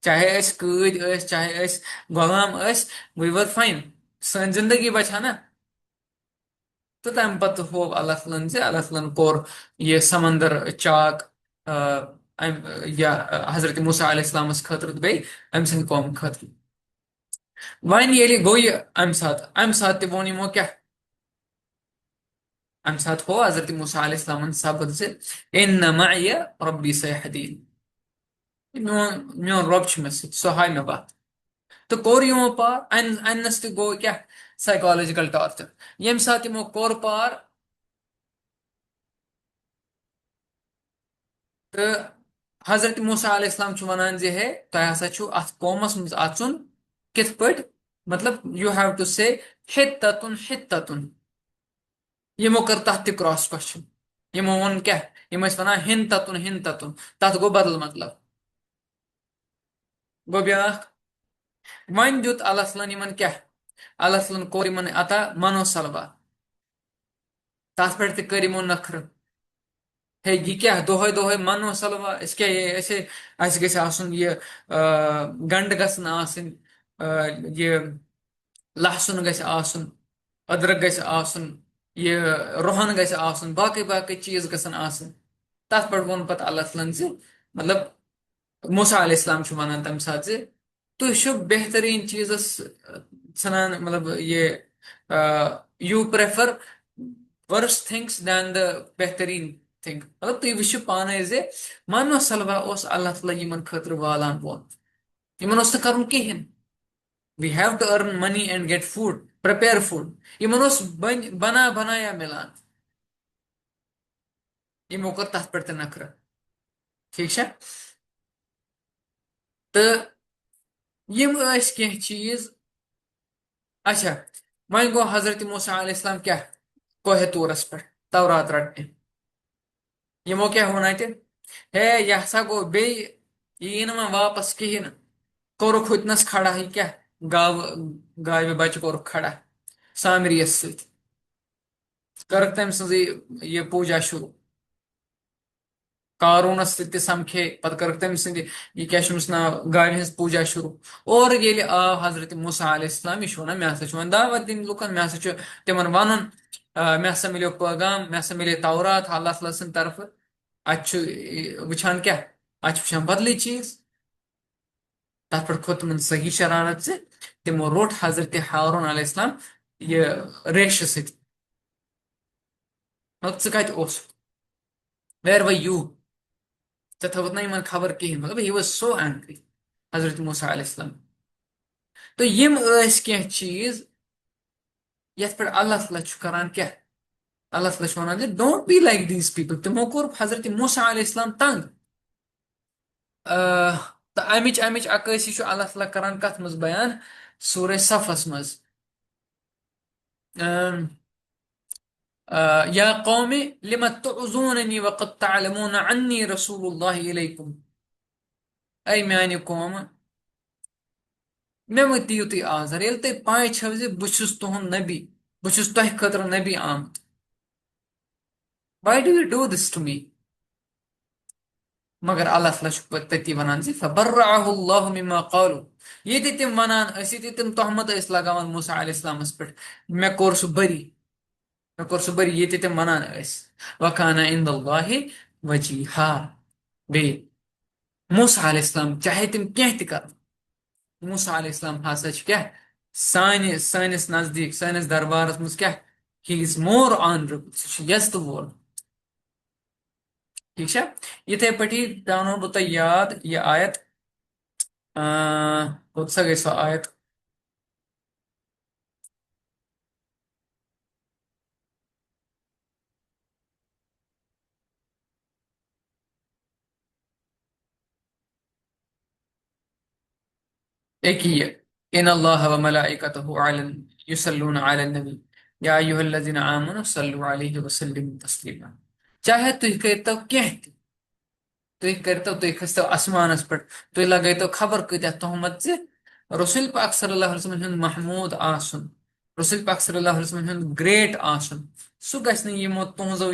चाहे कूद चाहे गुलाम वी वर फाइन सन जिंदगी बचा ना तो तम पत हो अल्लाह तआला अल्लाह तआला कोर यह समंदर चाक या हजरत मूसा अलैहिस्सलामस खतर बे अम सद कौम खतर वन ये गो यह अम सात वो यमो क्या अम सात हो हजरत मूसा अलैहिस्सलाम सबक इन माय रब्बी सयहदीन मोन रब मे सह हाय मे बात तो कोर यमो पार अनस तो गो क्या साइकोलॉजिकल टॉर्चर यम सात यमो कोर पार तो हजरत मूसा अलैहिस्सलाम वनान जे है तह हसा अत कौमस मज अचुन कित पट मतलब यू हैव टू से हित्ततुन हित्ततुन यमो कर तथ तह क्रॉस क्वेश्चन यमो वन क्या यम वनान हिन ततुन तथ गो बदल मतलब गो ब्या वन दुत अल्लाह तआला यमन क्या अल्लाह तआला कोर यमन अता मनो सलवा तथ पे कर यमो नखर है ये क्या दोहे दोहे मनो सलवा इस क्या ये ऐसे ऐसे कैसे आसन ये गंड गसन आसन ये लहसुन गस आसन अदरक गस आसन ये रोहन गस आसन बाकी बाकी चीज गसन आसन तथ पर वोन पत अल्लाह तआला मतलब मूसा अलैहिस्सलाम वनान तम सात तुह बेहतरीन चीजस सनान मतलब ये you prefer worse things than the बेहतरीन थिंग मतलब तुह वो पाने मनो सलवा अल्लाह तआला यमन खतर वालान बोन यमन कर कहें we have to earn money and get food prepare food यमन बना बनाया मिलान यमो कर तथ पे नखर ठीक है तो यम कह चीज अच्छा वन गो हजरत मूसा अलैहिस्सलाम क्या कोहे तूरस पे तौरात रटने यमो क्या होना है यह सा गो बे यी वन वापस कहें कोरुख हुतनस खड़ा ही क्या गाव गाय बच कोरुख खड़ा सामरियस सत कर तम सज ये पूजा शुरू कारूनस समखे पत कर तम सद ये क्या नाव गाय हज पूजा शुरू और ये आव हजरत मूसा अलैहिस्सलाम यह वन मे हसा दावत दिन लुकन मे हसा तिमन वन मे हसा मिलो पैगाम मे हसा मिले तौरात अल्लाह तआला सद तरफ अत वुचान क्या अत वुचान बदली चीज तथ पे खो तुम सही शरारत से तिमो रोट हजरत हारून अलैहिस्सलाम ये रेश सत कत वेर व यू थवत ना इन खबर कहें मतलब he was so angry Hazrat Musa अलैहिस्सलाम तो यम कह चीज ये पे अल्लाह तआला करान क्या अल्लाह तआला वन don't be like these people तिमो कोर हजरत मूसा अलैहिस्सलाम तंग तो अमिच अक्सी अल्लाह तआला करान कथ मज बयान सूरह सफस मज या कौम लिम तुअज़ूननी वक़द तअलमून अन्नी रसूलुल्लाह इलैकुम ऐ म्यान कौम मे मत दियो तुम आजर ये तुम पाए छव बहुत तुहद नबी बहुत तह खतर नबी आमत why do you do this to me मगर अल्लाह तआला तती वन फबर्रअहुल्लाहु मिम्मा क़ालू ये तिम वनान तिम तहमत लगान मूसा अलैहिस्सलामस पे मे कोर सह बरी मे कोर सह बरी ये तिम वनान वकाना इंदल्लाहि वजीहा बे मूसा अलैहिस्सलाम चाहे तुम कह कर मूसा अलैहिस्सलाम हसा क्या सानिस नजदीक सानिस दरबारस मज क्या ही इज मोर ऑनरेबल सह यजत वोल ठीक है इथे पटी दानो बत याद ये आयत कौन सा गई सो आयत एक ही है इन अल्लाह व मलाइकतहु अलन युसल्लून अला नबी या अय्युहल्लज़ीना आमनु सल्लु अलैहि व सल्लिमु तस्लीमा चाहे तुह कहतो कह तुह करतो तुह खस्तो आसमानस पे तुह लगैतो खबर कत्या तहमत जे रसूल पाक सल्लल्लाहु अलैहि वसल्लम हुंद महमूद आसन रसूल पाक सल्लल्लाहु अलैहि वसल्लम हुंद ग्रेट आसन सु गछ न यमो तुहजो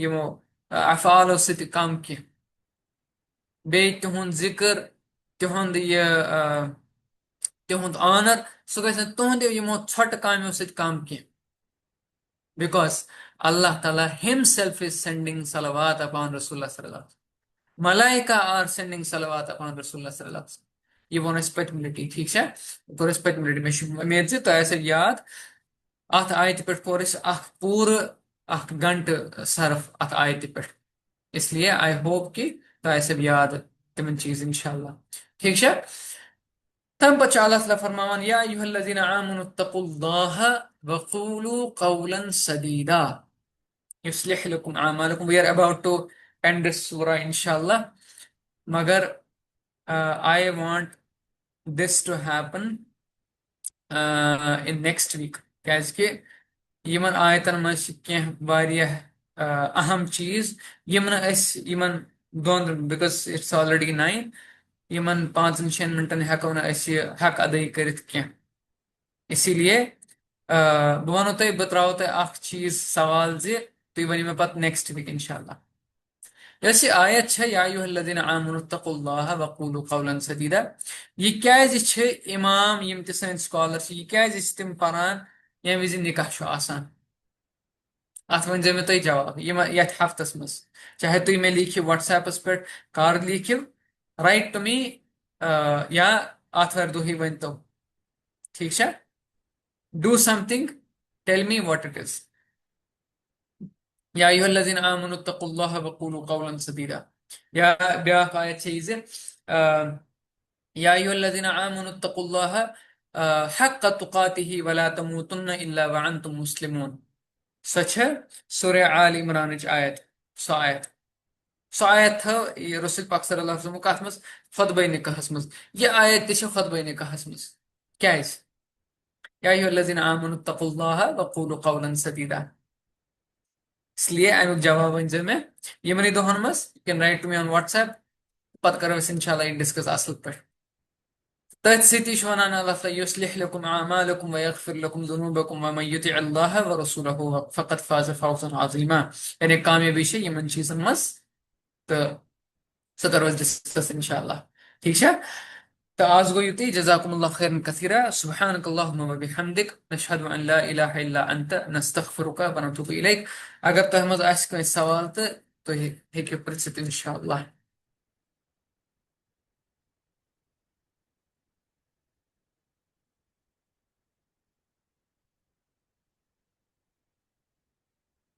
यमो अफआलो सति कम की बे तुहुंद जिक्र तुहुंद ये तुहुंद ऑनर सु गछ न तुहुंद यमो छोट कामो सति कम की because Allah Ta'ala Himself is sending salawat upon Rasulullah Sallallahu Alaihi Wasallam. Malaika are sending salawat upon Rasulullah Sallallahu Alaihi Wasallam. ये वो रेस्पेक्टबिलिटी ठीक है तो रेस्पेक्टबिलिटी में मेरे से तो ऐसे याद अथ आयत पे कोर पूर घंट सर्फ अथ आयत पे इसलिए आई होप कि तो ऐसे भी याद तमन चीज इंशाल्लाह ठीक है तम पचा अल्लाह ताला फरमान या अय्युहल्लज़ीना आमनु तक़ुल्लाह वक़ूलू क़ौलन सदीदा युस्लिह लकुम अमालकुम we are about to end this सूरा इंशाल्लाह मगर I want this to happen in next week क्याजकि यमन आयतन मज कह वारियह अहम चीज यमन यमन दोन बिकॉज इट्स ऑलरेडी 9 यमन 5-6 मिनटन हेको न हक अदा करित कह इसीलिए बह वनो तुम बह त्रो तुम चीज सवाल जे तुम वन मे पे नेक्स्ट वीक इंशाल्लाह यस ये आयत है या अय्युहल्लज़ीना आमनु तक़ुल्लाह वक़ूलू क़ौलन सदीदा ये क्याज छ इमाम यम त सन स्कॉलर ये क्याज छ तिम परान ये विज निकाह छ आसान अत वन मे तुम जवाब ये हफ्तस मज चाहे तुम मे लिखियो व्हाट्सएपस पे कर लिखियो राइट टू मी या आथवार दुही वन तो ठीक है do something tell me what it is या अय्युहल्लज़ीना आमनु तक़ुल्लाह वक़ूलू क़ौलन सदीदा या ब्याक आयत चीज या अय्युहल्लज़ीना आमनु तक़ुल्लाह हक़्क़ तुक़ातिही वला तमूतुन्न इल्ला व अंतुम मुस्लिमून सच है सूरह आल इमरान आयत सो आयत सो आयत था ये रसूल पाक सल्लल्लाहु अलैहि वसल्लम कथ मस खुतबा निकाहस मस ये आयत ते खुतबा निकाहस मस क्या या अय्युहल्लज़ीना आमनु तक़ुल्लाह वक़ूलू क़ौलन सदीदा इसलिए अमुक जवाब वन मे यमन दोहन मज you can write to me on WhatsApp पत करो इंशाल्लाह डिस्कस असल पे तथ सती वनान अल्लाह युस्लिह लकुम अमालकुम व यगफिर लकुम ज़ुनूबकुम व मन युति अल्लाह व रसूलहु फ़क़द फ़ाज़ फ़ौज़न अज़ीमा यानी कामयाबी छ यमन चीजन मज तो सह करो डिस्कस इंशाल्लाह ठीक है तो आज गो युति जज़ाकुमुल्लाह खैरन कसीरा सुब्हानकल्लाहुम्मा व बिहम्दिक नशहदु अन ला इलाहा इल्ला अंत नस्तगफिरुका व नतूबु इलैक अगर तुह मज आस कह सवाल तो हेक्यो पृछित इंशाल्लाह